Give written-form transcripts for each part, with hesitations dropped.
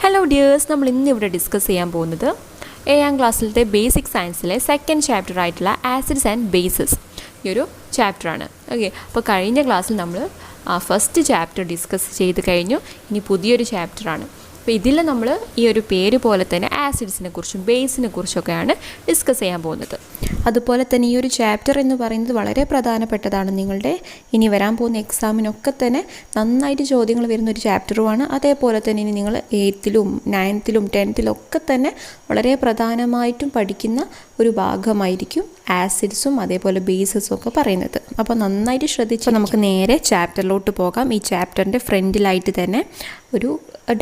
Hello dears, നമ്മൾ ഇന്നിവിടെ discuss ചെയ്യാൻ പോകുന്നത് 7ാം ക്ലാസ്സിലത്തെ ബേസിക് സയൻസിലെ സെക്കൻഡ് ചാപ്റ്റർ ആയിട്ടുള്ള ആസിഡ്സ് ആൻഡ് ബേസസ് ഈ ഒരു ചാപ്റ്ററാണ്. ഓക്കെ, അപ്പോൾ കഴിഞ്ഞ ക്ലാസ്സിൽ നമ്മൾ ഫസ്റ്റ് ചാപ്റ്റർ ഡിസ്കസ് ചെയ്ത് കഴിഞ്ഞു. ഇനി പുതിയൊരു ചാപ്റ്ററാണ്. അപ്പോൾ ഇതിൽ നമ്മൾ ഈ ഒരു പേര് പോലെ തന്നെ ആസിഡ്സിനെ കുറിച്ചും ബേസിനെ കുറിച്ചൊക്കെയാണ് ഡിസ്കസ് ചെയ്യാൻ പോകുന്നത്. അതുപോലെ തന്നെ ഈ ഒരു ചാപ്റ്റർ എന്ന് പറയുന്നത് വളരെ പ്രധാനപ്പെട്ടതാണ്. നിങ്ങളുടെ ഇനി വരാൻ പോകുന്ന എക്സാമിനൊക്കെ തന്നെ നന്നായിട്ട് ചോദ്യങ്ങൾ വരുന്ന ഒരു ചാപ്റ്ററുമാണ്. അതേപോലെ തന്നെ ഇനി നിങ്ങൾ 8th-ലും 9th-ലും 10th-ലും ഒക്കെ തന്നെ വളരെ പ്രധാനമായിട്ടും പഠിക്കുന്ന ഒരു ഭാഗമായിരിക്കും ആസിഡ്സും അതേപോലെ ബേസസും ഒക്കെ പറയുന്നത്. അപ്പോൾ നന്നായിട്ട് ശ്രദ്ധിച്ച് നമുക്ക് നേരെ ചാപ്റ്ററിലോട്ട് പോകാം. ഈ ചാപ്റ്ററിൻ്റെ ഫ്രണ്ടിലായിട്ട് തന്നെ ഒരു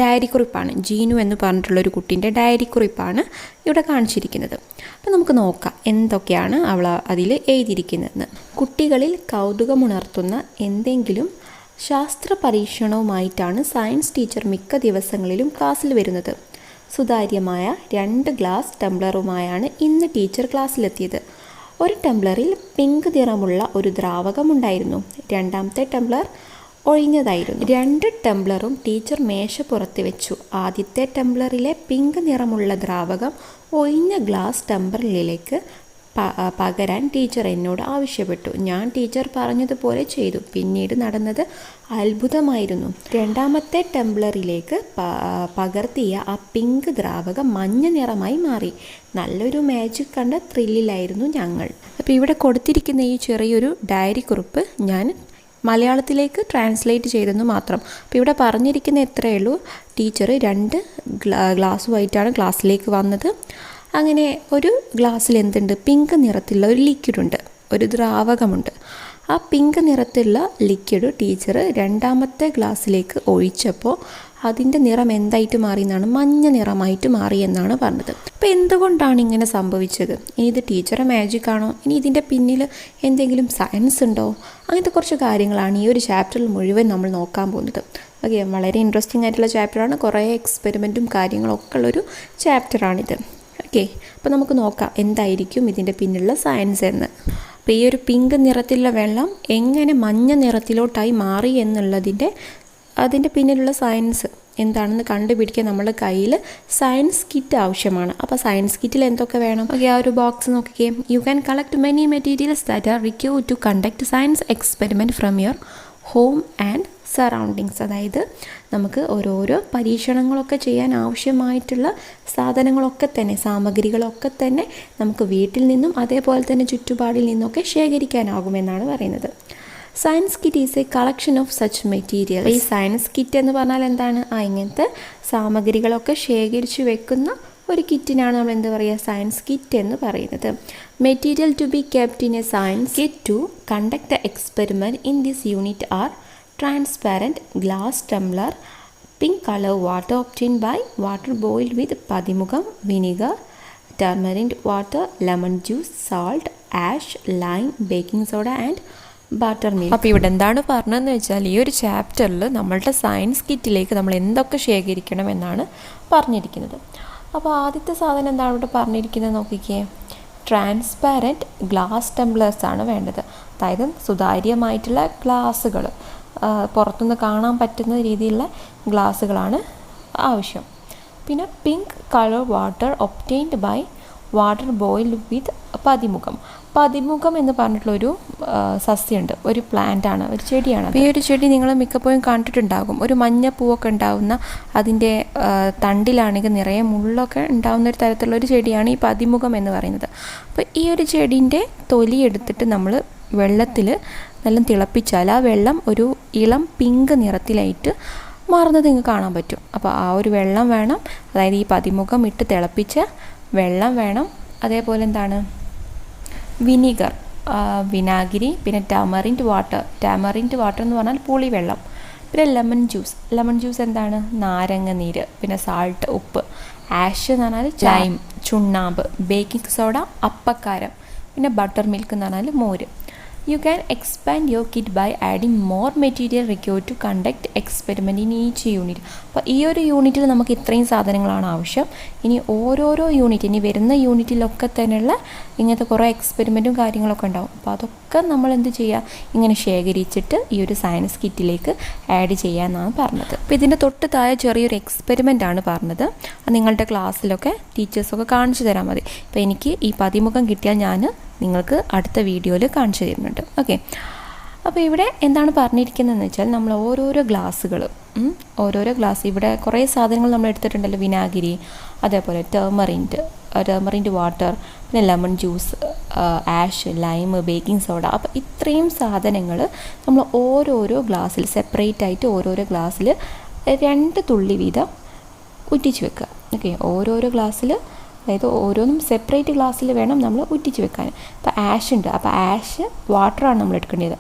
ഡയറി കുറിപ്പാണ്, ജീനു എന്ന് പറഞ്ഞിട്ടുള്ളൊരു കുട്ടീൻ്റെ ഡയറി കുറിപ്പാണ് ഇവിടെ കാണിച്ചിരിക്കുന്നത്. അപ്പോൾ നമുക്ക് നോക്കാം എന്തൊക്കെയാണ് അവൾ അതിൽ എഴുതിയിരിക്കുന്നതെന്ന്. കുട്ടികളിൽ കൗതുകമുണർത്തുന്ന എന്തെങ്കിലും ശാസ്ത്ര പരീക്ഷണവുമായിട്ടാണ് സയൻസ് ടീച്ചർ മിക്ക ദിവസങ്ങളിലും ക്ലാസ്സിൽ വരുന്നത്. സുതാര്യമായ 2 ഗ്ലാസ് ടംബ്ലറുമായാണ് ഇന്ന് ടീച്ചർ ക്ലാസ്സിലെത്തിയത്. ഒരു ടംബ്ലറിൽ പിങ്ക് നിറമുള്ള ഒരു ദ്രാവകമുണ്ടായിരുന്നു. രണ്ടാമത്തെ ടംബ്ലർ ഒഴിഞ്ഞതായിരുന്നു. 2 ടംബ്ലറും ടീച്ചർ മേശപ്പുറത്ത് വെച്ചു. ആദ്യത്തെ ടംബ്ലറിലെ പിങ്ക് നിറമുള്ള ദ്രാവകം ഒഴിഞ്ഞ ഗ്ലാസ് ടംബ്ലറിലേക്ക് പകരാൻ ടീച്ചർ എന്നോട് ആവശ്യപ്പെട്ടു. ഞാൻ ടീച്ചർ പറഞ്ഞതുപോലെ ചെയ്തു. പിന്നീട് നടന്നത് അത്ഭുതമായിരുന്നു. രണ്ടാമത്തെ ടംബ്ലറിലേക്ക് പകർത്തിയ ആ പിങ്ക് ദ്രാവകം മഞ്ഞ നിറമായി മാറി. നല്ലൊരു മാജിക് കണ്ട ത്രില്ലിലായിരുന്നു ഞങ്ങൾ. അപ്പോൾ ഇവിടെ കൊടുത്തിരിക്കുന്ന ഈ ചെറിയൊരു ഡയറി കുറിപ്പ് ഞാൻ മലയാളത്തിലേക്ക് ട്രാൻസ്ലേറ്റ് ചെയ്തെന്ന് മാത്രം. അപ്പോൾ ഇവിടെ പറഞ്ഞിരിക്കുന്ന എത്രയേ ഉള്ളൂ, ടീച്ചർ 2 ഗ്ലാസ്സുമായിട്ടാണ് ക്ലാസ്സിലേക്ക് വന്നത്. അങ്ങനെ ഒരു ഗ്ലാസ്സിൽ എന്തുണ്ട്, പിങ്ക് നിറത്തിലുള്ള ഒരു ലിക്വിഡുണ്ട്, ഒരു ദ്രാവകമുണ്ട്. ആ പിങ്ക് നിറത്തിലുള്ള ലിക്വിഡ് ടീച്ചർ രണ്ടാമത്തെ ഗ്ലാസ്സിലേക്ക് ഒഴിച്ചപ്പോൾ അതിൻ്റെ നിറം എന്തായിട്ട് മാറി എന്നാണ്, മഞ്ഞ നിറമായിട്ട് മാറി എന്നാണ് പറഞ്ഞത്. അപ്പോൾ എന്തുകൊണ്ടാണ് ഇങ്ങനെ സംഭവിച്ചത്? ഇനി ഇത് ടീച്ചറെ മാജിക് ആണോ? ഇനി ഇതിൻ്റെ പിന്നിൽ എന്തെങ്കിലും സയൻസ് ഉണ്ടോ? അങ്ങനത്തെ കുറച്ച് കാര്യങ്ങളാണ് ഈ ഒരു ചാപ്റ്ററിൽ മുഴുവൻ നമ്മൾ നോക്കാൻ പോകുന്നത്. ഓക്കെ, വളരെ ഇൻട്രസ്റ്റിംഗ് ആയിട്ടുള്ള ചാപ്റ്ററാണ്. കുറേ എക്സ്പെരിമെൻറ്റും കാര്യങ്ങളൊക്കെ ഉള്ളൊരു ചാപ്റ്ററാണിത്. ഓക്കെ, അപ്പോൾ നമുക്ക് നോക്കാം എന്തായിരിക്കും ഇതിൻ്റെ പിന്നിലുള്ള സയൻസ് എന്ന്. അപ്പോൾ ഈ ഒരു പിങ്ക് നിറത്തിലുള്ള വെള്ളം എങ്ങനെ മഞ്ഞ നിറത്തിലോട്ടായി മാറി അതിൻ്റെ പിന്നിലുള്ള സയൻസ് എന്താണെന്ന് കണ്ടുപിടിക്കാൻ നമ്മുടെ കയ്യിൽ സയൻസ് കിറ്റ് ആവശ്യമാണ്. അപ്പോൾ സയൻസ് കിറ്റിൽ എന്തൊക്കെ വേണം? ഓക്കെ, ആ ഒരു ബോക്സ് നോക്കിക്കേ. You can collect many materials that are required to conduct science experiment from your home and surroundings. അതായത് നമുക്ക് ഓരോരോ പരീക്ഷണങ്ങളൊക്കെ ചെയ്യാൻ ആവശ്യമായിട്ടുള്ള സാധനങ്ങളൊക്കെ തന്നെ, സാമഗ്രികളൊക്കെ തന്നെ നമുക്ക് വീട്ടിൽ നിന്നും അതേപോലെ തന്നെ ചുറ്റുപാടിൽ നിന്നൊക്കെ ശേഖരിക്കാനാകുമെന്നാണ് പറയുന്നത്. Science kit is A collection of such material. ഈ സയൻസ് കിറ്റ് എന്ന് പറഞ്ഞാൽ എന്താണ്? ഇങ്ങനത്തെ സാമഗ്രികളൊക്കെ ശേഖരിച്ചു വെക്കുന്ന ഒരു കിറ്റിനാണ് നമ്മൾ എന്ത് പറയുക, സയൻസ് കിറ്റ് എന്ന് പറയുന്നത്. Material to be kept in a science kit to conduct the experiment in this unit are transparent glass tumbler, pink color water obtained by water boiled with padimukam, vinegar, turmeric water, lemon juice, salt, ash, lime, baking soda and buttermilk. അപ്പോൾ ഇവിടെ എന്താണ് പറഞ്ഞതെന്ന് വെച്ചാൽ, ഈ ഒരു ചാപ്റ്ററിൽ നമ്മളുടെ science കിറ്റിലേക്ക് നമ്മൾ എന്തൊക്കെ ശേഖരിക്കണം എന്നാണ് പറഞ്ഞിരിക്കുന്നത്. അപ്പോൾ ആദ്യത്തെ സാധനം എന്താണ് ഇവിടെ പറഞ്ഞിരിക്കുന്നത് നോക്കിക്കേ. ട്രാൻസ്പാരൻറ്റ് ഗ്ലാസ് ടംബ്ലേഴ്സാണ് വേണ്ടത്. അതായത് സുതാര്യമായിട്ടുള്ള ഗ്ലാസ്സുകൾ, പുറത്തുനിന്ന് കാണാൻ പറ്റുന്ന രീതിയിലുള്ള ഗ്ലാസ്സുകളാണ് ആവശ്യം. പിന്നെ pink colour water obtained by water boiled with pathimukham. പതിമുഖം എന്ന് പറഞ്ഞിട്ടുള്ളൊരു സസ്യമുണ്ട്, ഒരു പ്ലാന്റാണ്, ഒരു ചെടിയാണ്. ഈ ഒരു ചെടി നിങ്ങൾ മിക്കപ്പോഴും കണ്ടിട്ടുണ്ടാകും. ഒരു മഞ്ഞ പൂവൊക്കെ ഉണ്ടാവുന്ന, അതിൻ്റെ തണ്ടിലാണെങ്കിൽ നിറയെ മുള്ളൊക്കെ ഉണ്ടാകുന്ന ഒരു തരത്തിലുള്ള ഒരു ചെടിയാണ് ഈ പതിമുഖം എന്ന് പറയുന്നത്. അപ്പോൾ ഈ ഒരു ചെടീൻ്റെ തൊലി എടുത്തിട്ട് നമ്മൾ വെള്ളത്തിൽ നല്ല തിളപ്പിച്ചാൽ ആ വെള്ളം ഒരു ഇളം പിങ്ക് നിറത്തിലായിട്ട് മാറുന്നത് നിങ്ങൾക്ക് കാണാൻ പറ്റും. അപ്പോൾ ആ ഒരു വെള്ളം വേണം, അതായത് ഈ പതിമുഖം ഇട്ട് തിളപ്പിച്ച വെള്ളം വേണം. അതേപോലെ എന്താണ്, വിനീഗർ, വിനാഗിരി, പിന്നെ ടാമറിൻറ്റ് വാട്ടർ എന്ന് പറഞ്ഞാൽ പുളിവെള്ളം, പിന്നെ ലെമൺ ജ്യൂസ് എന്താണ്, നാരങ്ങ നീര്, പിന്നെ സാൾട്ട്, ഉപ്പ്, ആഷ് എന്ന് പറഞ്ഞാൽ ലൈം, ചുണ്ണാമ്പ്, ബേക്കിംഗ് സോഡ, അപ്പക്കാരം, പിന്നെ ബട്ടർ മിൽക്ക് എന്ന് പറഞ്ഞാൽ മോര്. You can expand your kit by adding more material required to conduct experiment in each unit. അപ്പോൾ ഈ ഒരു യൂണിറ്റിൽ നമുക്ക് ഇത്രയും സാധനങ്ങളാണ് ആവശ്യം. ഇനി ഓരോരോ യൂണിറ്റ്, ഇനി വരുന്ന യൂണിറ്റിലൊക്കെ തന്നെയുള്ള ഇങ്ങനത്തെ കുറേ എക്സ്പെരിമെൻറ്റും കാര്യങ്ങളൊക്കെ ഉണ്ടാവും. അപ്പോൾ അതൊക്കെ നമ്മൾ എന്ത് ചെയ്യുക, ഇങ്ങനെ ശേഖരിച്ചിട്ട് ഈ ഒരു സയൻസ് കിറ്റിലേക്ക് ആഡ് ചെയ്യാമെന്നാണ് പറഞ്ഞത്. അപ്പോൾ ഇതിൻ്റെ തൊട്ട് താഴെ ചെറിയൊരു എക്സ്പെരിമെൻ്റ് ആണ് പറഞ്ഞത്. അത് നിങ്ങളുടെ ക്ലാസ്സിലൊക്കെ ടീച്ചേഴ്സൊക്കെ കാണിച്ചു തരാൻ മതി. അപ്പോൾ എനിക്ക് ഈ പതിമുഖം കിട്ടിയാൽ ഞാൻ നിങ്ങൾക്ക് അടുത്ത വീഡിയോയിൽ കാണിച്ചു തരുന്നുണ്ട്. ഓക്കെ, അപ്പോൾ ഇവിടെ എന്താണ് പറഞ്ഞിരിക്കുന്നതെന്ന് വെച്ചാൽ നമ്മൾ ഓരോരോ ഗ്ലാസ്സുകൾ, ഓരോരോ ഗ്ലാസ്, ഇവിടെ കുറേ സാധനങ്ങൾ നമ്മൾ എടുത്തിട്ടുണ്ടല്ലോ. വിനാഗിരി, അതേപോലെ ടേമറിൻറ്റ് വാട്ടർ, പിന്നെ lemon juice, ash, lime, baking soda. അപ്പോൾ ഇത്രയും സാധനങ്ങൾ നമ്മൾ ഓരോരോ ഗ്ലാസ്സിൽ സെപ്പറേറ്റ് ആയിട്ട് ഓരോരോ ഗ്ലാസ്സിൽ 2 തുള്ളി വീതം ഉറ്റിച്ച് വെക്കുക. ഓക്കെ, ഓരോരോ ഗ്ലാസ്സിൽ, അതായത് ഓരോന്നും സെപ്പറേറ്റ് ഗ്ലാസ്സിൽ വേണം നമ്മൾ ഉറ്റിച്ച് വെക്കാൻ. അപ്പോൾ ആഷ് ഉണ്ട്, അപ്പോൾ ആഷ് വാട്ടറാണ് നമ്മൾ എടുക്കേണ്ടത്.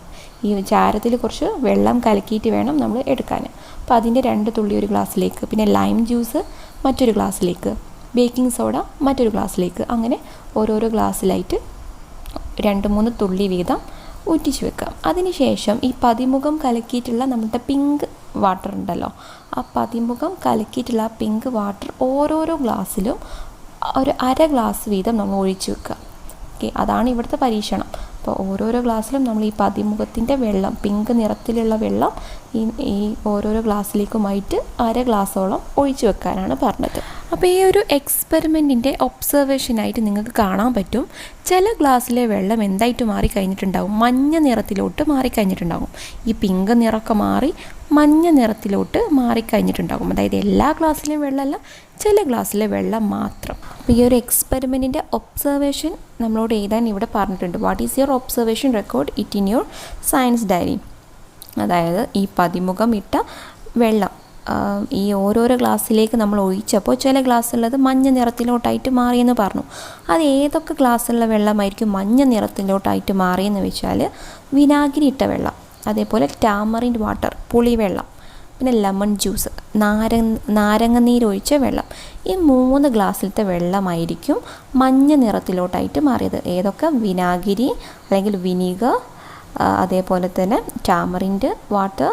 ഈ ചാരത്തിൽ കുറച്ച് വെള്ളം കലക്കിയിട്ട് വേണം നമ്മൾ എടുക്കാൻ. അപ്പോൾ അതിൻ്റെ 2 തുള്ളി ഒരു ഗ്ലാസ്സിലേക്ക്, പിന്നെ ലൈം ജ്യൂസ് മറ്റൊരു ഗ്ലാസ്സിലേക്ക്, ബേക്കിംഗ് സോഡ മറ്റൊരു ഗ്ലാസ്സിലേക്ക്, അങ്ങനെ ഓരോരോ ഗ്ലാസ്സിലായിട്ട് 2-3 തുള്ളി വീതം ഊറ്റിച്ച് വെക്കാം. അതിനുശേഷം ഈ പതിമുഖം കലക്കിയിട്ടുള്ള നമ്മുടെ പിങ്ക് വാട്ടർ ഉണ്ടല്ലോ, ആ പതിമുഖം കലക്കിയിട്ടുള്ള ആ പിങ്ക് വാട്ടർ ഓരോരോ ഗ്ലാസ്സിലും ഒരു 1/2 ഗ്ലാസ് വീതം നമ്മൾ ഒഴിച്ച് വെക്കുക. ഓക്കെ, അതാണ് ഇവിടുത്തെ പരീക്ഷണം. അപ്പോൾ ഓരോരോ ഗ്ലാസ്സിലും നമ്മൾ ഈ പതിമുഖത്തിൻ്റെ വെള്ളം, പിങ്ക് നിറത്തിലുള്ള വെള്ളം ഈ ഓരോരോ ഗ്ലാസ്സിലേക്കുമായിട്ട് 1/2 ഗ്ലാസ്സോളം ഒഴിച്ച് വെക്കാനാണ് പറഞ്ഞത്. അപ്പോൾ ഈ ഒരു എക്സ്പെരിമെൻറ്റിൻ്റെ ഒബ്സർവേഷനായിട്ട് നിങ്ങൾക്ക് കാണാൻ പറ്റും, ചില ഗ്ലാസ്സിലെ വെള്ളം എന്തായിട്ട് മാറിക്കഴിഞ്ഞിട്ടുണ്ടാകും, മഞ്ഞ നിറത്തിലോട്ട് മാറിക്കഴിഞ്ഞിട്ടുണ്ടാകും. ഈ പിങ്ക് നിറമൊക്കെ മാറി മഞ്ഞ നിറത്തിലോട്ട് മാറിക്കഴിഞ്ഞിട്ടുണ്ടാകും. അതായത് എല്ലാ ഗ്ലാസ്സിലെയും വെള്ളമല്ല, ചില ഗ്ലാസ്സിലെ വെള്ളം മാത്രം. അപ്പോൾ ഈ ഒരു എക്സ്പെരിമെൻറ്റിൻ്റെ ഒബ്സർവേഷൻ നമ്മളോട് എഴുതാൻ ഇവിടെ പറഞ്ഞിട്ടുണ്ട്. What is your observation, record it in your science diary. അതായത് ഈ പതിമുഖം ഇട്ട വെള്ളം ഈ ഓരോരോ ഗ്ലാസ്സിലേക്ക് നമ്മൾ ഒഴിച്ചപ്പോൾ ചില ഗ്ലാസ്സുള്ളത് മഞ്ഞ നിറത്തിലോട്ടായിട്ട് മാറിയെന്ന് പറഞ്ഞു. അത് ഏതൊക്കെ ഗ്ലാസ്സുള്ള വെള്ളമായിരിക്കും മഞ്ഞ നിറത്തിലോട്ടായിട്ട് മാറിയെന്ന് വെച്ചാൽ, വിനാഗിരി ഇട്ട വെള്ളം, അതേപോലെ ടാമറിൻറ്റ് വാട്ടർ പുളിവെള്ളം, പിന്നെ ലെമൺ ജ്യൂസ് നാരങ്ങ നീരൊഴിച്ച വെള്ളം. ഈ 3 ഗ്ലാസ്സിലത്തെ വെള്ളമായിരിക്കും മഞ്ഞ നിറത്തിലോട്ടായിട്ട് മാറിയത്. ഏതൊക്കെ? വിനാഗിരി അല്ലെങ്കിൽ വിനീഗർ, അതേപോലെ തന്നെ ടാമറിൻറ്റ് വാട്ടർ,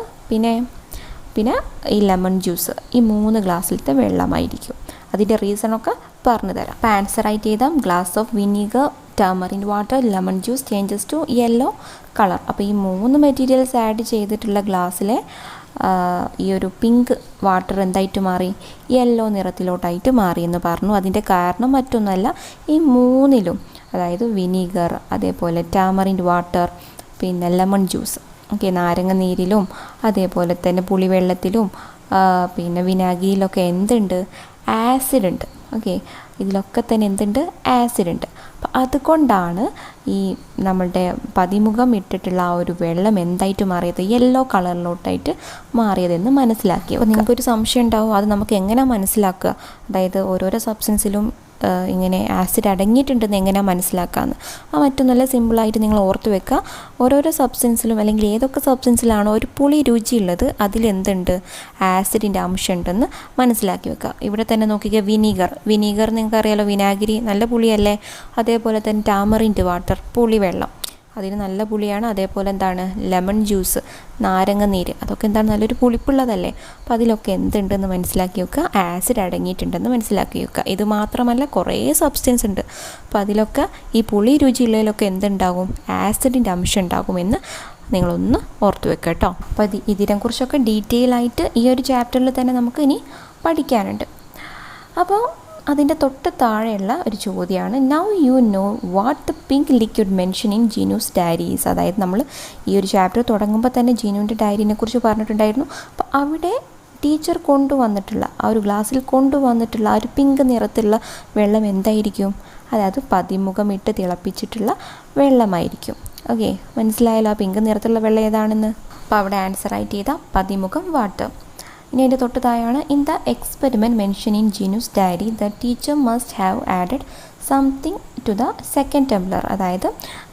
പിന്നെ ഈ ലെമൺ ജ്യൂസ്. ഈ 3 ഗ്ലാസ്സിലത്തെ വെള്ളമായിരിക്കും. അതിൻ്റെ റീസണൊക്കെ പറഞ്ഞു തരാം. അപ്പോൾ ആൻസർ ആയിട്ട് ചെയ്താൽ glass of vinegar, tamarind water, lemon juice changes to yellow colour. അപ്പോൾ ഈ 3 മെറ്റീരിയൽസ് ആഡ് ചെയ്തിട്ടുള്ള ഗ്ലാസ്സിലെ ഈ ഒരു പിങ്ക് വാട്ടർ എന്തായിട്ട് മാറി, യെല്ലോ നിറത്തിലോട്ടായിട്ട് മാറി എന്ന് പറഞ്ഞു. അതിൻ്റെ കാരണം മറ്റൊന്നുമല്ല, ഈ 3ലും, അതായത് വിനീഗർ, അതേപോലെ ടാമറിൻറ്റ് വാട്ടർ, പിന്നെ ലെമൺ ജ്യൂസ്, ഓക്കെ, നാരങ്ങ നീരിലും അതേപോലെ തന്നെ പുളിവെള്ളത്തിലും പിന്നെ വിനാഗിരിയിലൊക്കെ എന്തുണ്ട്, ആസിഡ് ഉണ്ട്. ഓക്കെ, ഇതിലൊക്കെ തന്നെ എന്തുണ്ട്, ആസിഡ് ഉണ്ട്. അപ്പം അതുകൊണ്ടാണ് ഈ നമ്മളുടെ പതിമുഖം ഇട്ടിട്ടുള്ള ആ ഒരു വെള്ളം എന്തായിട്ട് മാറിയത്, യെല്ലോ കളറിലോട്ടായിട്ട് മാറിയതെന്ന് മനസ്സിലാക്കി. അപ്പോൾ നിങ്ങൾക്കൊരു സംശയം ഉണ്ടാവും, അത് നമുക്ക് എങ്ങനെ മനസ്സിലാക്കുക, അതായത് ഓരോരോ സബ്സ്റ്റൻസിലും ഇങ്ങനെ ആസിഡ് അടങ്ങിയിട്ടുണ്ടെന്ന് എങ്ങനെയാണ് മനസ്സിലാക്കാമെന്ന്. മറ്റൊന്നല്ല, സിമ്പിളായിട്ട് നിങ്ങൾ ഓർത്ത് വെക്കുക, ഓരോരോ സബ്സ്റ്റൻസിലും അല്ലെങ്കിൽ ഏതൊക്കെ സബ്സ്റ്റൻസിലാണോ ഒരു പുളി രുചിയുള്ളത് അതിലെന്തുണ്ട്, ആസിഡിൻ്റെ അംശം ഉണ്ടെന്ന് മനസ്സിലാക്കി വെക്കുക. ഇവിടെ തന്നെ നോക്കിക്കുക, വിനീഗർ നിങ്ങൾക്കറിയാലോ, വിനാഗിരി നല്ല പുളിയല്ലേ. അതേപോലെ തന്നെ ടാമറിൻറ്റ് വാട്ടർ പുളിവെള്ളം, അതിന് നല്ല പുളിയാണ്. അതേപോലെ എന്താണ്, ലെമൺ ജ്യൂസ്, നാരങ്ങ നീര്, അതൊക്കെ എന്താണ്, നല്ലൊരു പുളിപ്പുള്ളതല്ലേ. അപ്പോൾ അതിലൊക്കെ എന്തുണ്ടെന്ന് മനസ്സിലാക്കി വെക്കുക, ആസിഡ് അടങ്ങിയിട്ടുണ്ടെന്ന് മനസ്സിലാക്കി വെക്കുക. ഇത് മാത്രമല്ല, കുറേ സബ്സ്റ്റൻസ് ഉണ്ട്. അപ്പോൾ അതിലൊക്കെ ഈ പുളി രുചിയുള്ളതിലൊക്കെ എന്തുണ്ടാകും, ആസിഡിൻ്റെ അംശം ഉണ്ടാകുമെന്ന് നിങ്ങളൊന്ന് ഓർത്ത് വെക്കുക കേട്ടോ. അപ്പോൾ ഇതിനെക്കുറിച്ചൊക്കെ ഡീറ്റെയിൽ ആയിട്ട് ഈ ഒരു ചാപ്റ്ററിൽ തന്നെ നമുക്ക് ഇനി പഠിക്കാനുണ്ട്. അപ്പോൾ അതിൻ്റെ തൊട്ട് താഴെയുള്ള ഒരു ചോദ്യമാണ്, now you know what the pink liquid mention in Jeenu's diaries. അതായത് നമ്മൾ ഈ ഒരു ചാപ്റ്റർ തുടങ്ങുമ്പോൾ തന്നെ ജീനുവിൻ്റെ ഡയറിനെ കുറിച്ച് പറഞ്ഞിട്ടുണ്ടായിരുന്നു. അപ്പോൾ അവിടെ ടീച്ചർ കൊണ്ടുവന്നിട്ടുള്ള ആ ഒരു ഗ്ലാസ്സിൽ കൊണ്ടുവന്നിട്ടുള്ള ആ ഒരു പിങ്ക് നിറത്തിലുള്ള വെള്ളം എന്തായിരിക്കും, അതായത് പതിമുഖം ഇട്ട് തിളപ്പിച്ചിട്ടുള്ള വെള്ളമായിരിക്കും. ഓക്കെ, മനസ്സിലായല്ലോ ആ പിങ്ക് നിറത്തിലുള്ള വെള്ളം ഏതാണെന്ന്. അപ്പോൾ അവിടെ ആൻസർ ആയിട്ട് ചെയ്താൽ പതിമുഖം വാട്ടർ. ഇനി അതിൻ്റെ തൊട്ട് താഴെയാണ്, in the experiment mention in Jeenu's diary the teacher must have added something to the second tumbler. അതായത്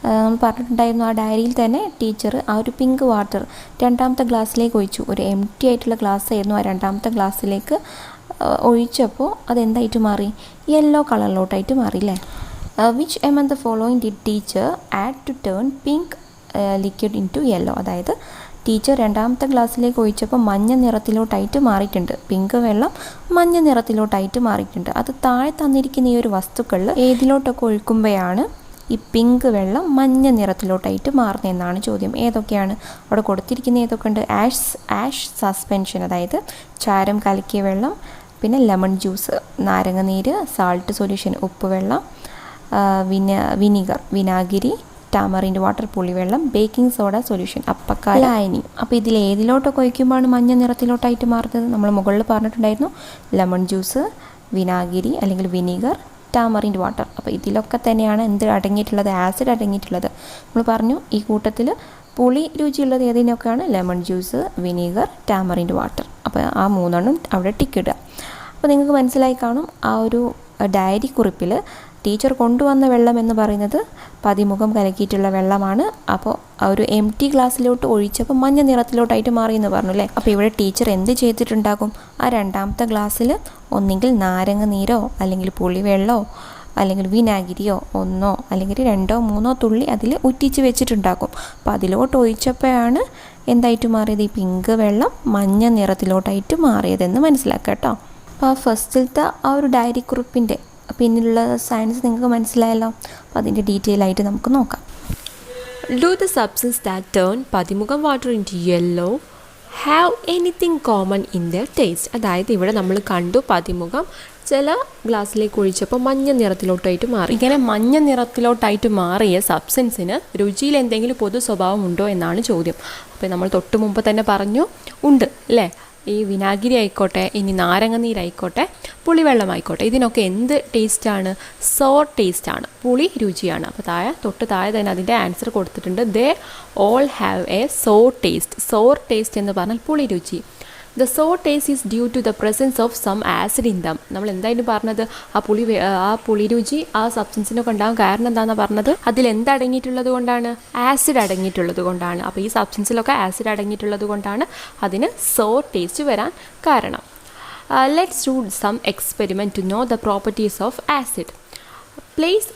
നമ്മൾ പറഞ്ഞിട്ടുണ്ടായിരുന്നു, ആ ഡയറിയിൽ തന്നെ ടീച്ചർ ആ ഒരു പിങ്ക് വാട്ടർ 2ാമത്തെ ഗ്ലാസ്സിലേക്ക് ഒഴിച്ചു. ഒരു എംപ്റ്റി ആയിട്ടുള്ള ഗ്ലാസ് ആയിരുന്നു. ആ 2ാമത്തെ ഗ്ലാസ്സിലേക്ക് ഒഴിച്ചപ്പോൾ അതെന്തായിട്ട് മാറി, യെല്ലോ കളറിലോട്ടായിട്ട് മാറിയില്ലേ. Which among the following did teacher add to turn pink liquid into yellow. അതായത് ടീച്ചർ രണ്ടാമത്തെ ഗ്ലാസ്സിലേക്ക് ഒഴിച്ചപ്പോൾ മഞ്ഞ നിറത്തിലോട്ടായിട്ട് മാറിയിട്ടുണ്ട്. പിങ്ക് വെള്ളം മഞ്ഞ നിറത്തിലോട്ടായിട്ട് മാറിയിട്ടുണ്ട്. അത് താഴെ തന്നിരിക്കുന്ന ഈ ഒരു വസ്തുക്കളിൽ ഏതിലോട്ടൊക്കെ ഒഴിക്കുമ്പോഴാണ് ഈ പിങ്ക് വെള്ളം മഞ്ഞ നിറത്തിലോട്ടായിട്ട് മാറുന്നതെന്നാണ് ചോദ്യം. ഏതൊക്കെയാണ് അവിടെ കൊടുത്തിരിക്കുന്ന? ഏതൊക്കെ ഉണ്ട്? ആഷ് സസ്പെൻഷൻ, അതായത് ചാരം കലക്കിയ വെള്ളം, പിന്നെ ലെമൺ ജ്യൂസ് നാരങ്ങ നീര്, സാൾട്ട് സൊല്യൂഷൻ ഉപ്പ് വെള്ളം, വിനാഗിരി, ടാമറിൻ്റെ വാട്ടർ പുളിവെള്ളം, ബേക്കിംഗ് സോഡ സൊല്യൂഷൻ അപ്പക്കായ ലായനി. അപ്പോൾ ഇതിൽ ഏതിലോട്ടൊക്കെ ഒഴിക്കുമ്പോഴാണ് മഞ്ഞ നിറത്തിലോട്ടായിട്ട് മാറുന്നത്? നമ്മൾ മുകളിൽ പറഞ്ഞിട്ടുണ്ടായിരുന്നു ലെമൺ ജ്യൂസ്, വിനാഗിരി അല്ലെങ്കിൽ വിനീഗർ, ടാമറിൻ്റെ വാട്ടർ. അപ്പോൾ ഇതിലൊക്കെ തന്നെയാണ് എന്ത് അടങ്ങിയിട്ടുള്ളത്? ആസിഡ് അടങ്ങിയിട്ടുള്ളത്. നമ്മൾ പറഞ്ഞു ഈ കൂട്ടത്തിൽ പുളി രുചിയുള്ളത് ഏതിനൊക്കെയാണ്? ലെമൺ ജ്യൂസ്, വിനീഗർ, ടാമറിൻ്റെ വാട്ടർ. അപ്പോൾ ആ മൂന്നെണ്ണം അവിടെ ടിക്കിടുക. അപ്പോൾ നിങ്ങൾക്ക് മനസ്സിലായി കാണും ആ ഒരു ഡയറി കുറിപ്പിൽ ടീച്ചർ കൊണ്ടുവന്ന വെള്ളം എന്ന് പറയുന്നത് പതിമുഖം കലക്കിയിട്ടുള്ള വെള്ളമാണ്. അപ്പോൾ ആ ഒരു എംറ്റി ഗ്ലാസ്സിലോട്ട് ഒഴിച്ചപ്പോൾ മഞ്ഞ നിറത്തിലോട്ടായിട്ട് മാറി എന്ന് പറഞ്ഞു അല്ലേ. അപ്പോൾ ഇവിടെ ടീച്ചർ എന്ത് ചെയ്തിട്ടുണ്ടാകും? ആ രണ്ടാമത്തെ ഗ്ലാസ്സിൽ ഒന്നെങ്കിൽ നാരങ്ങ നീരോ അല്ലെങ്കിൽ പുളിവെള്ളമോ അല്ലെങ്കിൽ വിനാഗിരിയോ ഒന്നോ അല്ലെങ്കിൽ 2 or 3 തുള്ളി അതിൽ ഉറ്റിച്ച് വെച്ചിട്ടുണ്ടാകും. അപ്പോൾ അതിലോട്ട് ഒഴിച്ചപ്പോഴാണ് എന്തായിട്ട് മാറിയത്? ഈ പിങ്ക് വെള്ളം മഞ്ഞ നിറത്തിലോട്ടായിട്ട് മാറിയതെന്ന് മനസ്സിലാക്കുക കേട്ടോ. അപ്പോൾ ആ ഫസ്റ്റിലത്തെ ആ ഒരു ഡയറി കുറിപ്പിൻ്റെ പിന്നിലുള്ള സയൻസ് നിങ്ങൾക്ക് മനസ്സിലായല്ലോ. അപ്പോൾ അതിൻ്റെ ഡീറ്റെയിൽ ആയിട്ട് നമുക്ക് നോക്കാം. Do the substance that turn pathimukham water into yellow have anything common in their taste? അതായത് ഇവിടെ നമ്മൾ കണ്ടു പതിമുഖം ചില ഗ്ലാസ്സിലേക്ക് ഒഴിച്ചപ്പോൾ മഞ്ഞ നിറത്തിലോട്ടായിട്ട് മാറി. ഇങ്ങനെ മഞ്ഞ നിറത്തിലോട്ടായിട്ട് മാറിയ സബ്സ്റ്റൻസിന് രുചിയിൽ എന്തെങ്കിലും പൊതു സ്വഭാവം ഉണ്ടോ എന്നാണ് ചോദ്യം. അപ്പോൾ നമ്മൾ തൊട്ട് മുമ്പ് തന്നെ പറഞ്ഞു ഉണ്ട് അല്ലേ. ഈ വിനാഗിരി ആയിക്കോട്ടെ, ഇനി നാരങ്ങ നീരായിക്കോട്ടെ, പുളിവെള്ളമായിക്കോട്ടെ, ഇതിനൊക്കെ എന്ത് ടേസ്റ്റാണ്? സോർ ടേസ്റ്റാണ്, പുളി രുചിയാണ്. അപ്പോൾ തൊട്ട് താഴെ തന്നെ അതിൻ്റെ ആൻസർ കൊടുത്തിട്ടുണ്ട്. They all have a sour taste. Sour taste എന്ന് പറഞ്ഞാൽ പുളി രുചി. The sour taste is due to the presence of some acid in them. നമ്മൾ എന്തായാലും പറഞ്ഞത് ആ പുളി രുചി ആ സബ്സ്റ്റൻസിനൊക്കെ ഉണ്ടാകും. കാരണം എന്താണെന്ന് പറഞ്ഞത്? അതിൽ എന്തടങ്ങിയിട്ടുള്ളത് കൊണ്ടാണ്? ആസിഡ് അടങ്ങിയിട്ടുള്ളത് കൊണ്ടാണ്. അപ്പോൾ ഈ സബ്സ്റ്റൻസിലൊക്കെ ആസിഡ് അടങ്ങിയിട്ടുള്ളത് കൊണ്ടാണ് അതിന് സോർ ടേസ്റ്റ് വരാൻ കാരണം. Let's do some experiment to know the properties of acid. Place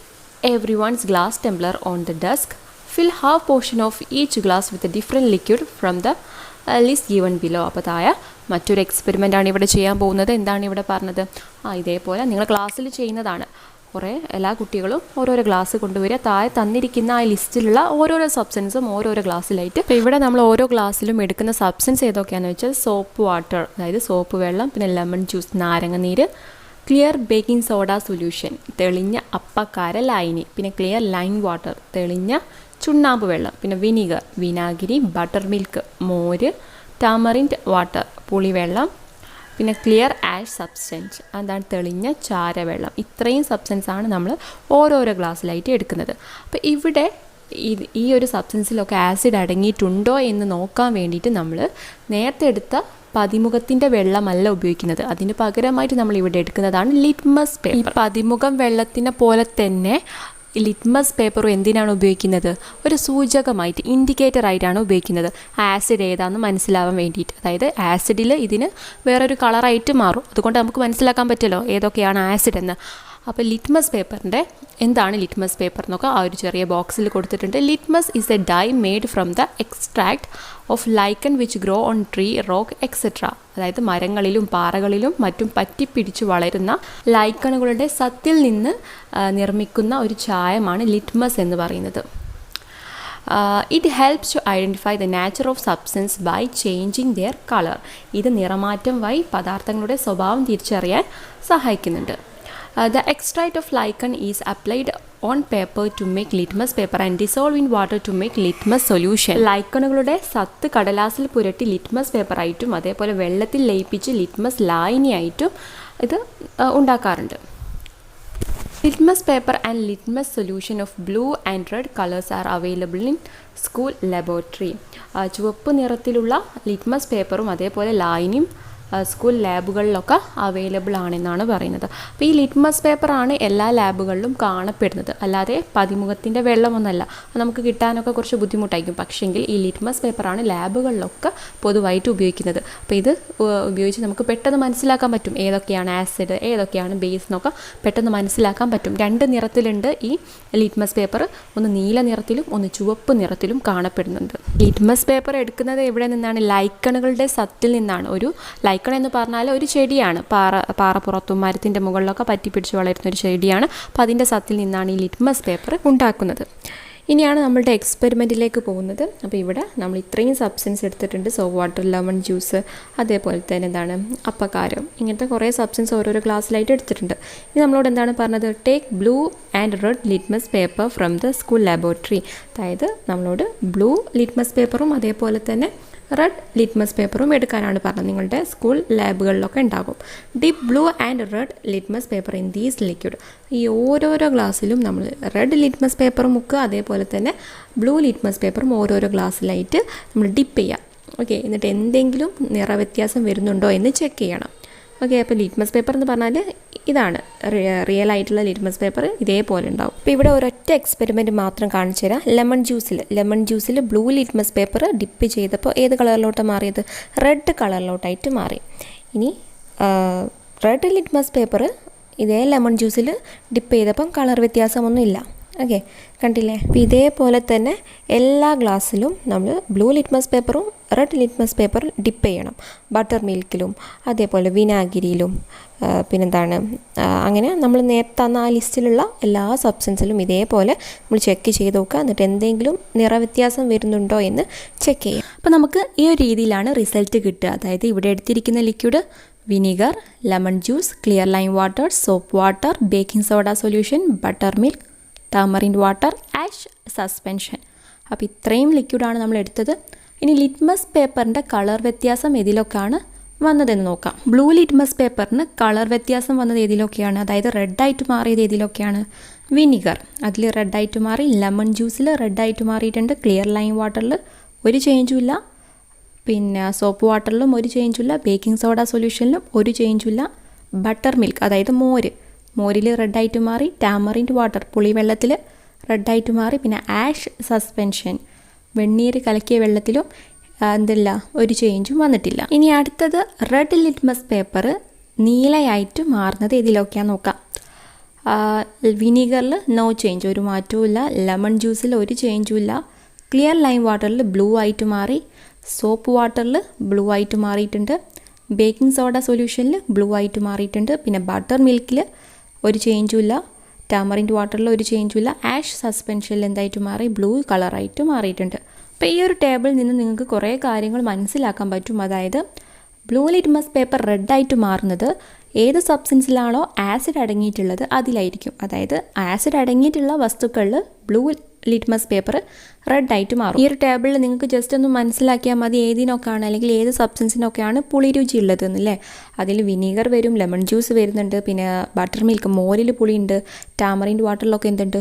everyone's glass tumbler on the desk. Fill half portion of each glass with a different liquid from the list given below. അപ്പോൾ മറ്റൊരു എക്സ്പെരിമെൻ്റാണ് ഇവിടെ ചെയ്യാൻ പോകുന്നത്. എന്താണ് ഇവിടെ പറഞ്ഞത്? ഇതേപോലെ നിങ്ങൾ ക്ലാസ്സിൽ ചെയ്യുന്നതാണ്. എല്ലാ കുട്ടികളും ഓരോരോ ഗ്ലാസ് കൊണ്ടുവരിക. തന്നിരിക്കുന്ന ആ ലിസ്റ്റിലുള്ള ഓരോരോ സബ്സ്റ്റൻസും ഓരോരോ ഗ്ലാസ്സിലായിട്ട്. ഇപ്പോൾ ഇവിടെ നമ്മൾ ഓരോ ഗ്ലാസ്സിലും എടുക്കുന്ന സബ്സ്റ്റൻസ് ഏതൊക്കെയാണെന്ന് വെച്ചാൽ സോപ്പ് വാട്ടർ, അതായത് സോപ്പ് വെള്ളം, പിന്നെ ലെമൺ ജ്യൂസ് നാരങ്ങ നീര്, ക്ലിയർ ബേക്കിംഗ് സോഡ സൊല്യൂഷൻ തെളിഞ്ഞ അപ്പക്കാര ലായനി, പിന്നെ ക്ലിയർ ലൈം വാട്ടർ തെളിഞ്ഞ ചുണ്ണാമ്പ് വെള്ളം, പിന്നെ വിനീഗർ വിനാഗിരി, ബട്ടർ മിൽക്ക് മോര്, ടാമറിൻഡ് വാട്ടർ പുളിവെള്ളം, പിന്നെ ക്ലിയർ ആഷ് സബ്സ്റ്റൻസ് അതാണ് തെളിഞ്ഞ ചാരവെള്ളം. ഇത്രയും സബ്സ്റ്റൻസാണ് നമ്മൾ ഓരോരോ ഗ്ലാസ്സിലായിട്ട് എടുക്കുന്നത്. അപ്പോൾ ഇവിടെ ഈ ഒരു സബ്സ്റ്റൻസിലൊക്കെ ആസിഡ് അടങ്ങിയിട്ടുണ്ടോ എന്ന് നോക്കാൻ വേണ്ടിയിട്ട് നമ്മൾ നേരത്തെ എടുത്ത പതിമുഖത്തിൻ്റെ വെള്ളമല്ല ഉപയോഗിക്കുന്നത്. അതിന് പകരമായിട്ട് നമ്മൾ ഇവിടെ എടുക്കുന്നതാണ് ലിറ്റ്മസ് പേപ്പർ. ഈ പതിമുഖം വെള്ളത്തിനെ പോലെ തന്നെ ലിറ്റ്മസ് പേപ്പറും എന്തിനാണ് ഉപയോഗിക്കുന്നത്? ഒരു സൂചകമായിട്ട്, ഇൻഡിക്കേറ്റർ ആയിട്ടാണ് ഉപയോഗിക്കുന്നത്. ആസിഡ് ഏതാണെന്ന് മനസ്സിലാവാൻ വേണ്ടിയിട്ട്. അതായത് ആസിഡിൽ ഇതിന് വേറൊരു കളറായിട്ട് മാറും. അതുകൊണ്ട് നമുക്ക് മനസ്സിലാക്കാൻ പറ്റുമല്ലോ ഏതൊക്കെയാണ് ആസിഡ് എന്ന്. അപ്പോൾ ലിറ്റ്മസ് പേപ്പറിൻ്റെ എന്താണ് ലിറ്റ്മസ് പേപ്പർ എന്നൊക്കെ ആ ഒരു ചെറിയ ബോക്സിൽ കൊടുത്തിട്ടുണ്ട്. Litmus is a dye made from the extract of lichen which grow on tree rock etcetera. അതായത് മരങ്ങളിലും പാറകളിലും മറ്റും പറ്റിപ്പിടിച്ച് വളരുന്ന ലൈക്കണുകളുടെ സത്തിൽ നിന്ന് നിർമ്മിക്കുന്ന ഒരു ചായമാണ് ലിറ്റ്മസ് എന്ന് പറയുന്നത്. It helps to identify the nature of substance by changing their colour. ഇത് നിറമാറ്റം വഴി പദാർത്ഥങ്ങളുടെ സ്വഭാവം തിരിച്ചറിയാൻ സഹായിക്കുന്നുണ്ട്. The extract of lichen is applied on paper to make litmus paper and dissolve in water to make litmus solution. ലൈക്കണുകളുടെ സത്ത് കടലാസിൽ പുരട്ടി litmus പേപ്പറായിട്ടും അതേപോലെ വെള്ളത്തിൽ ലയിപ്പിച്ച് ലിറ്റ്മസ് ലായനിയായിട്ടും ഇത് ഉണ്ടാക്കാറുണ്ട്. Litmus paper and litmus solution of blue and red colours are available in school laboratory. ചുവപ്പ് നിറത്തിലുള്ള litmus പേപ്പറും അതേപോലെ ലായനിയും സ്കൂൾ ലാബുകളിലൊക്കെ അവൈലബിൾ ആണെന്നാണ് പറയുന്നത്. അപ്പോൾ ഈ ലിറ്റ്മസ് പേപ്പറാണ് എല്ലാ ലാബുകളിലും കാണപ്പെടുന്നത്, അല്ലാതെ പതിമുഖത്തിൻ്റെ വെള്ളമൊന്നല്ല. നമുക്ക് കിട്ടാനൊക്കെ കുറച്ച് ബുദ്ധിമുട്ടായിരിക്കും. പക്ഷേങ്കിൽ ഈ ലിറ്റ്മസ് പേപ്പറാണ് ലാബുകളിലൊക്കെ പൊതുവായിട്ട് ഉപയോഗിക്കുന്നത്. അപ്പോൾ ഇത് ഉപയോഗിച്ച് നമുക്ക് പെട്ടെന്ന് മനസ്സിലാക്കാൻ പറ്റും ഏതൊക്കെയാണ് ആസിഡ് ഏതൊക്കെയാണ് ബേസ് എന്നൊക്കെ പെട്ടെന്ന് മനസ്സിലാക്കാൻ പറ്റും. 2 നിറത്തിലുണ്ട് ഈ ലിറ്റ്മസ് പേപ്പർ, ഒന്ന് നീല നിറത്തിലും ഒന്ന് ചുവപ്പ് നിറത്തിലും കാണപ്പെടുന്നുണ്ട്. ലിറ്റ്മസ് പേപ്പർ എടുക്കുന്നത് എവിടെ നിന്നാണ്? ലൈക്കണുകളുടെ സത്തിൽ നിന്നാണ്. ഒരു ലൈക്കൺ എന്ന് പറഞ്ഞാൽ ഒരു ചെടിയാണ്, പാറപ്പുറത്തും മരത്തിൻ്റെ മുകളിലൊക്കെ പറ്റിപ്പിടിച്ച് വളരുന്ന ഒരു ചെടിയാണ്. അപ്പോൾ അതിൻ്റെ സത്തിൽ നിന്നാണ് ഈ ലിറ്റ്മസ് പേപ്പർ ഉണ്ടാക്കുന്നത്. ഇനിയാണ് നമ്മളുടെ എക്സ്പെരിമെൻറ്റിലേക്ക് പോകുന്നത്. അപ്പോൾ ഇവിടെ നമ്മൾ ഇത്രയും സബ്സ്റ്റൻസ് എടുത്തിട്ടുണ്ട്. സോപ്പ് വാട്ടർ, ലെമൺ ജ്യൂസ്, അതേപോലെ തന്നെ എന്താണ് അപ്പക്കാരം, ഇങ്ങനത്തെ കുറേ സബ്സ്റ്റൻസ് ഓരോരോ ഗ്ലാസ്സിലായിട്ട് എടുത്തിട്ടുണ്ട്. ഇനി നമ്മളോട് എന്താണ് പറഞ്ഞത്? Take blue and red litmus paper from the school laboratory. അതായത് നമ്മളോട് ബ്ലൂ ലിറ്റ്മസ് പേപ്പറും അതേപോലെ തന്നെ റെഡ് ലിറ്റ്മസ് പേപ്പറും എടുക്കാനാണ് പറഞ്ഞത്. നിങ്ങളുടെ സ്കൂൾ ലാബുകളിലൊക്കെ ഉണ്ടാകും. Dip blue and red litmus paper in these liquid. ഈ ഓരോരോ ഗ്ലാസ്സിലും നമ്മൾ റെഡ് ലിറ്റ്മസ് പേപ്പറും മുക്കുക, അതേപോലെ തന്നെ ബ്ലൂ ലിറ്റ്മസ് പേപ്പറും ഓരോരോ ഗ്ലാസ്സിലായിട്ട് നമ്മൾ ഡിപ്പ് ചെയ്യുക. ഓക്കെ, എന്നിട്ട് എന്തെങ്കിലും നിറവ്യത്യാസം വരുന്നുണ്ടോ എന്ന് ചെക്ക് ചെയ്യണം. ഓക്കെ, അപ്പോൾ ലിറ്റ്മസ് പേപ്പർ എന്ന് പറഞ്ഞാൽ ഇതാണ് റിയൽ ആയിട്ടുള്ള ലിറ്റ്മസ് പേപ്പർ, ഇതേപോലെ ഉണ്ടാവും. അപ്പോൾ ഇവിടെ ഒരൊറ്റ എക്സ്പെരിമെൻറ്റ് മാത്രം കാണിച്ചു തരാം. ലെമൺ ജ്യൂസിൽ ബ്ലൂ ലിറ്റ്മസ് പേപ്പർ ഡിപ്പ് ചെയ്തപ്പോൾ ഏത് കളറിലോട്ട് മാറിയത്? റെഡ് കളറിലോട്ടായിട്ട് മാറി. ഇനി റെഡ് ലിറ്റ്മസ് പേപ്പർ ഇതേ ലെമൺ ജ്യൂസിൽ ഡിപ്പ് ചെയ്തപ്പം കളർ വ്യത്യാസമൊന്നുമില്ല. ഓക്കെ, കണ്ടില്ലേ? അപ്പോൾ ഇതേപോലെ തന്നെ എല്ലാ ഗ്ലാസ്സിലും നമ്മൾ ബ്ലൂ ലിറ്റ്മസ് പേപ്പറും റെഡ് ലിറ്റ്മസ് പേപ്പറും ഡിപ്പ് ചെയ്യണം. ബട്ടർ മിൽക്കിലും അതേപോലെ വിനാഗിരിയിലും പിന്നെന്താണ് അങ്ങനെ നമ്മൾ നേരത്തെ തന്ന ആ ലിസ്റ്റിലുള്ള എല്ലാ സബ്സ്റ്റൻസിലും ഇതേപോലെ നമ്മൾ ചെക്ക് ചെയ്ത് നോക്കുക. എന്നിട്ട് എന്തെങ്കിലും നിറവ്യത്യാസം വരുന്നുണ്ടോ എന്ന് ചെക്ക് ചെയ്യാം. അപ്പോൾ നമുക്ക് ഈ ഒരു രീതിയിലാണ് റിസൾട്ട് കിട്ടുക. അതായത് ഇവിടെ എടുത്തിരിക്കുന്ന liquid vinegar, lemon juice, clear lime water, soap water, baking soda solution, butter milk, tamarind water, ash suspension. അപ്പോൾ ഇത്രയും ലിക്വിഡാണ് നമ്മൾ എടുത്തത്. ഇനി ലിറ്റ്മസ് പേപ്പറിൻ്റെ കളർ വ്യത്യാസം ഏതിലൊക്കെയാണ് വന്നതെന്ന് നോക്കാം. ബ്ലൂ ലിറ്റ്മസ് പേപ്പറിന് കളർ വ്യത്യാസം വന്നത് ഏതിലൊക്കെയാണ്? അതായത് റെഡായിട്ട് മാറിയത് ഏതിലൊക്കെയാണ്? വിനിഗർ, അതിൽ റെഡായിട്ട് മാറി. ലെമൺ ജ്യൂസിൽ റെഡായിട്ട് മാറിയിട്ടുണ്ട്. ക്ലിയർ ലൈം വാട്ടറിൽ ഒരു ചേഞ്ചും ഇല്ല. പിന്നെ സോപ്പ് വാട്ടറിലും ഒരു ചേഞ്ചും ഇല്ല. ബേക്കിംഗ് സോഡ സൊല്യൂഷനിലും ഒരു ചേഞ്ചും ഇല്ല. ബട്ടർ മിൽക്ക്, അതായത് മോരിൽ റെഡായിട്ട് മാറി. ടാമറിൻഡ് വാട്ടർ, പുളിവെള്ളത്തിൽ റെഡായിട്ട് മാറി. പിന്നെ ആഷ് സസ്പെൻഷൻ, വെണ്ണീര് കലക്കിയ വെള്ളത്തിലും എന്തില്ല, ഒരു ചേഞ്ചും വന്നിട്ടില്ല. ഇനി അടുത്തത് റെഡ് ലിറ്റ്മസ് പേപ്പർ നീലയായിട്ട് മാറുന്നത് ഏതിലൊക്കെയാണെന്ന് നോക്കാം. വിനീഗറിൽ നോ ചേഞ്ച്, ഒരു മാറ്റവും ഇല്ല. ലെമൺ ജ്യൂസിൽ ഒരു ചേഞ്ചും ഇല്ല. ക്ലിയർ ലൈം വാട്ടറിൽ ബ്ലൂ ആയിട്ട് മാറി. സോപ്പ് വാട്ടറിൽ ബ്ലൂ ആയിട്ട് മാറിയിട്ടുണ്ട്. ബേക്കിംഗ് സോഡ സൊല്യൂഷനിൽ ബ്ലൂ ആയിട്ട് മാറിയിട്ടുണ്ട്. പിന്നെ ബട്ടർ മിൽക്കിൽ ഒരു ചേഞ്ചും ഇല്ല. ടാമറിൻഡ് വാട്ടറിൽ ഒരു ചേഞ്ചും ഇല്ല. ആഷ് സസ്പെൻഷനിൽ എന്തായിട്ട് മാറി? ബ്ലൂ കളറായിട്ട് മാറിയിട്ടുണ്ട്. അപ്പോൾ ഈ ഒരു ടേബിളിൽ നിന്ന് നിങ്ങൾക്ക് കുറേ കാര്യങ്ങൾ മനസ്സിലാക്കാൻ പറ്റും. അതായത് ബ്ലൂ ലിറ്റ്മസ് പേപ്പർ റെഡായിട്ട് മാറുന്നത് ഏത് സബ്സ്റ്റൻസിലാണോ ആസിഡ് അടങ്ങിയിട്ടുള്ളത് അതിലായിരിക്കും. അതായത് ആസിഡ് അടങ്ങിയിട്ടുള്ള വസ്തുക്കളിൽ ബ്ലൂ ലിറ്റ്മസ് പേപ്പർ റെഡായിട്ട് മാറും. ഈ ഒരു ടേബിളിൽ നിങ്ങൾക്ക് ജസ്റ്റ് ഒന്ന് മനസ്സിലാക്കിയാൽ മതി ഏതിനൊക്കെയാണ് അല്ലെങ്കിൽ ഏത് സബ്സ്റ്റൻസിനൊക്കെയാണ് പുളി രുചി ഉള്ളത് എന്നല്ലേ. അതിൽ വിനീഗർ വരും, ലെമൺ ജ്യൂസ് വരുന്നുണ്ട്, പിന്നെ ബട്ടർ മിൽക്ക്, മോരിൽ പുളിയുണ്ട്, ടാമറിൻഡ് വാട്ടറിലൊക്കെ എന്തുണ്ട്?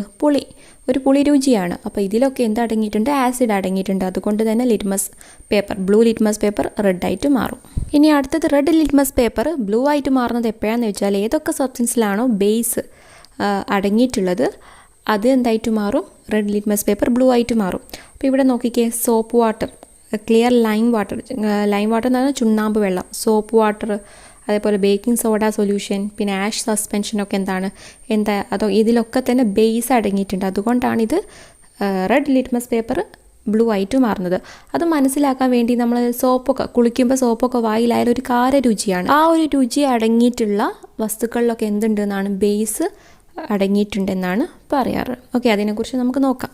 ഒരു പുളി രുചിയാണ്. അപ്പോൾ ഇതിലൊക്കെ എന്ത് അടങ്ങിയിട്ടുണ്ട്? ആസിഡ് അടങ്ങിയിട്ടുണ്ട്. അതുകൊണ്ട് തന്നെ litmus paper, blue litmus paper റെഡായിട്ട് മാറും. ഇനി അടുത്തത് റെഡ് ലിറ്റ്മസ് പേപ്പർ ബ്ലൂ ആയിട്ട് മാറുന്നത് എപ്പോഴാണെന്ന് വെച്ചാൽ ഏതൊക്കെ സബ്സ്റ്റൻസിലാണോ ബേസ് അടങ്ങിയിട്ടുള്ളത് അത് എന്തായിട്ട് മാറും? റെഡ് ലിറ്റ്മസ് പേപ്പർ ബ്ലൂ ആയിട്ട് മാറും. അപ്പോൾ ഇവിടെ നോക്കിക്കേ, soap water, clear lime water എന്ന് പറഞ്ഞാൽ ചുണ്ണാമ്പ് വെള്ളം, സോപ്പ് വാട്ടർ, അതേപോലെ ബേക്കിംഗ് സോഡ സൊല്യൂഷൻ, പിന്നെ ആഷ് സസ്പെൻഷനൊക്കെ അതോ ഇതിലൊക്കെ തന്നെ ബേസ് അടങ്ങിയിട്ടുണ്ട്. അതുകൊണ്ടാണിത് റെഡ് ലിറ്റ്മസ് പേപ്പർ ബ്ലൂ ആയിട്ട് മാറുന്നത്. അത് മനസ്സിലാക്കാൻ വേണ്ടി നമ്മൾ കുളിക്കുമ്പോൾ സോപ്പൊക്കെ വായിലായാലും ഒരു കാര രുചിയാണ്. ആ ഒരു രുചി അടങ്ങിയിട്ടുള്ള വസ്തുക്കളിലൊക്കെ എന്തുണ്ടെന്നാണ്? ബേസ് അടങ്ങിയിട്ടുണ്ടെന്നാണ് പറയാറ്. ഓക്കെ, അതിനെക്കുറിച്ച് നമുക്ക് നോക്കാം.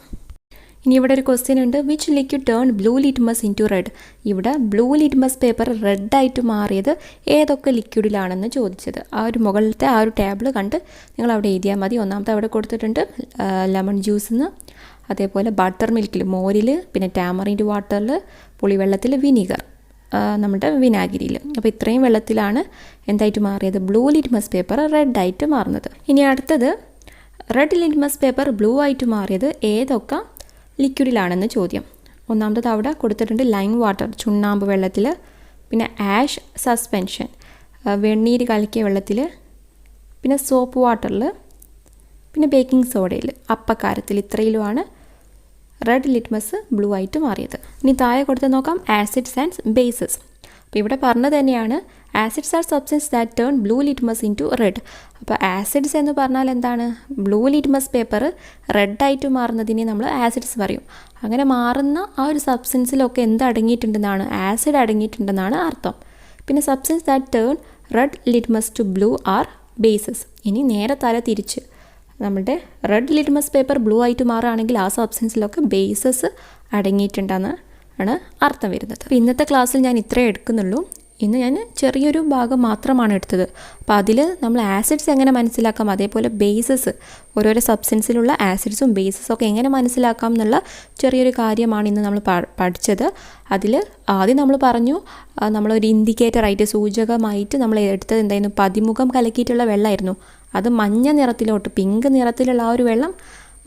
ഇനി ഇവിടെ ഒരു ക്വസ്റ്റ്യൻ ഉണ്ട്. Which liquid turn blue litmus into red? ഇവിടെ ബ്ലൂ ലിറ്റ്മസ് പേപ്പർ റെഡായിട്ട് മാറിയത് ഏതൊക്കെ ലിക്വിഡിലാണെന്ന് ചോദിച്ചത്. ആ ഒരു മുകളിലത്തെ ആ ഒരു ടേബിൾ കണ്ട് നിങ്ങൾ അവിടെ എഴുതിയാൽ മതി. ഒന്നാമത്തെ അവിടെ കൊടുത്തിട്ടുണ്ട് ലെമൺ ജ്യൂസിൽ, അതേപോലെ ബട്ടർ മിൽക്കിൽ, മോരിൽ, പിന്നെ ടാമറിൻഡ് വാട്ടറിൽ, പുളിവെള്ളത്തിൽ, വിനീഗർ, നമ്മുടെ വിനാഗിരിയിൽ. അപ്പോൾ ഇത്രയും വെള്ളത്തിലാണ് എന്തായിട്ട് മാറിയത്? ബ്ലൂ ലിറ്റ്മസ് പേപ്പർ റെഡായിട്ട് മാറുന്നത്. ഇനി അടുത്തത് റെഡ് ലിറ്റ്മസ് പേപ്പർ ബ്ലൂ ആയിട്ട് മാറിയത് ഏതൊക്കെ ലിക്വിഡിലാണെന്ന് ചോദ്യം. ഒന്നാമത്തത് അവിടെ കൊടുത്തിട്ടുണ്ട് ലൈം വാട്ടർ, ചുണ്ണാമ്പ് വെള്ളത്തിൽ, പിന്നെ ആഷ് സസ്പെൻഷൻ വെണ്ണീര് കലക്കിയ വെള്ളത്തിൽ, പിന്നെ സോപ്പ് വാട്ടറിൽ, പിന്നെ ബേക്കിംഗ് സോഡയിൽ, അപ്പക്കാരത്തിൽ, ഇത്രയിലുമാണ് റെഡ് ലിറ്റ്മസ് ബ്ലൂ ആയിട്ട് മാറിയത്. ഇനി താഴെ കൊടുത്ത് നോക്കാം ആസിഡ്സ് ആൻഡ് ബേസസ്. അപ്പോൾ ഇവിടെ പറഞ്ഞത് തന്നെയാണ് acids are substance that turn blue litmus into red. അപ്പോൾ ആസിഡ്സ് എന്ന് പറഞ്ഞാൽ എന്താണ്? ബ്ലൂ ലിറ്റ്മസ് പേപ്പർ റെഡായിട്ട് മാറുന്നതിനെ നമ്മൾ ആസിഡ്സ് പറയും. അങ്ങനെ മാറുന്ന ആ ഒരു സബ്സ്റ്റൻസിലൊക്കെ എന്ത് അടങ്ങിയിട്ടുണ്ടെന്നാണ്? ആസിഡ് അടങ്ങിയിട്ടുണ്ടെന്നാണ് അർത്ഥം. പിന്നെ substance that turn red litmus to blue are bases. ഇനി നേരെ തല തിരിച്ച് നമ്മുടെ റെഡ് ലിറ്റ്മസ് പേപ്പർ ബ്ലൂ ആയിട്ട് മാറുകയാണെങ്കിൽ ആ സബ്സ്റ്റൻസിലൊക്കെ ബേസസ് അടങ്ങിയിട്ടുണ്ടെന്ന് ആണ് അർത്ഥം വരുന്നത്. അപ്പോൾ ഇന്നത്തെ ക്ലാസ്സിൽ ഞാൻ ഇത്രയേ എടുക്കുന്നുള്ളൂ. ഇന്ന് ഞാൻ ചെറിയൊരു ഭാഗം മാത്രമാണ് എടുത്തത്. അപ്പോൾ അതിൽ നമ്മൾ ആസിഡ്സ് എങ്ങനെ മനസ്സിലാക്കാം, അതേപോലെ ബേസസ്, ഓരോരോ സബ്സ്റ്റൻസിലുള്ള ആസിഡ്സും ബേസസും ഒക്കെ എങ്ങനെ മനസ്സിലാക്കാം എന്നുള്ള ചെറിയൊരു കാര്യമാണ് ഇന്ന് നമ്മൾ പഠിച്ചത്. അതിൽ ആദ്യം നമ്മൾ പറഞ്ഞു, നമ്മളൊരു ഇൻഡിക്കേറ്ററായിട്ട്, സൂചകമായിട്ട് നമ്മൾ എടുത്തത് എന്തായിരുന്നു? പതിമുഖം കലക്കിയിട്ടുള്ള വെള്ളമായിരുന്നു. അത് മഞ്ഞ നിറത്തിലോട്ട്, പിങ്ക് നിറത്തിലുള്ള ആ ഒരു വെള്ളം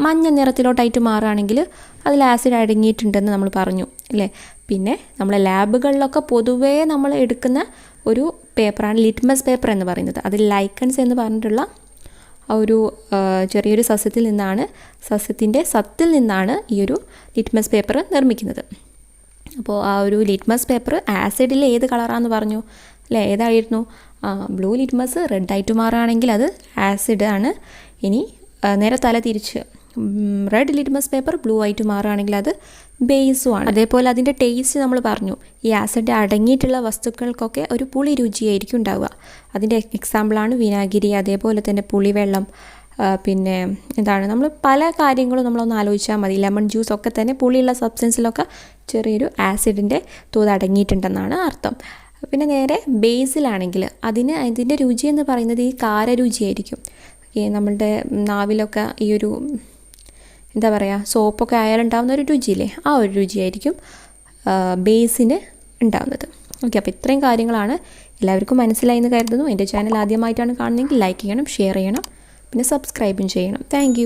മഞ്ഞ നിറത്തിലോട്ടായിട്ട് മാറുകയാണെങ്കിൽ അതിൽ ആസിഡ് അടങ്ങിയിട്ടുണ്ടെന്ന് നമ്മൾ പറഞ്ഞു അല്ലേ. പിന്നെ നമ്മൾ ലാബുകളിലൊക്കെ പൊതുവേ നമ്മൾ എടുക്കുന്ന ഒരു പേപ്പറാണ് ലിറ്റ്മസ് പേപ്പർ എന്ന് പറയുന്നത്. അതിൽ ലൈക്കൺസ് എന്ന് പറഞ്ഞിട്ടുള്ള ആ ഒരു ചെറിയൊരു സസ്യത്തിൻ്റെ സത്തിൽ നിന്നാണ് ഈ ഒരു ലിറ്റ്മസ് പേപ്പർ നിർമ്മിക്കുന്നത്. അപ്പോൾ ആ ഒരു ലിറ്റ്മസ് പേപ്പർ ആസിഡിൽ ഏത് കളറാണെന്ന് പറഞ്ഞു അല്ലേ? ഏതായിരുന്നു? ബ്ലൂ ലിറ്റ്മസ് റെഡായിട്ട് മാറുകയാണെങ്കിൽ അത് ആസിഡ് ആണ്. ഇനി നേരെ തല തിരിച്ച് റെഡ് ലിറ്റ്മസ് പേപ്പർ ബ്ലൂ ആയിട്ട് മാറുകയാണെങ്കിൽ അത് ബേസും ആണ്. അതേപോലെ അതിൻ്റെ ടേസ്റ്റ് നമ്മൾ പറഞ്ഞു. ഈ ആസിഡ് അടങ്ങിയിട്ടുള്ള വസ്തുക്കൾക്കൊക്കെ ഒരു പുളി രുചിയായിരിക്കും ഉണ്ടാവുക. അതിൻ്റെ എക്സാമ്പിളാണ് വിനാഗിരി, അതേപോലെ തന്നെ പുളിവെള്ളം. പിന്നെ എന്താണ്, നമ്മൾ പല കാര്യങ്ങളും നമ്മളൊന്ന് ആലോചിച്ചാൽ മതി. ലെമൺ ജ്യൂസ് ഒക്കെ തന്നെ പുളിയുള്ള സബ്സ്റ്റൻസിലൊക്കെ ചെറിയൊരു ആസിഡിൻ്റെ തോത് അടങ്ങിയിട്ടുണ്ടെന്നാണ് അർത്ഥം. പിന്നെ നേരെ ബേസിലാണെങ്കിൽ അതിൻ്റെ രുചി എന്ന് പറയുന്നത് ഈ കാരരുചിയായിരിക്കും. നമ്മളുടെ നാവിലൊക്കെ ഈ ഒരു എന്താ പറയുക, സോപ്പൊക്കെ ആയാലുണ്ടാകുന്ന ഒരു രുചിയില്ലേ, ആ ഒരു രുചിയായിരിക്കും ബേസിന് ഉണ്ടാകുന്നത്. ഓക്കെ, അപ്പോൾ ഇത്രയും കാര്യങ്ങളാണ്. എല്ലാവർക്കും മനസ്സിലായി എന്ന് കരുതുന്നു. എൻ്റെ ചാനൽ ആദ്യമായിട്ടാണ് കാണുന്നതെങ്കിൽ ലൈക്ക് ചെയ്യണം, ഷെയർ ചെയ്യണം, പിന്നെ സബ്സ്ക്രൈബും ചെയ്യണം. താങ്ക്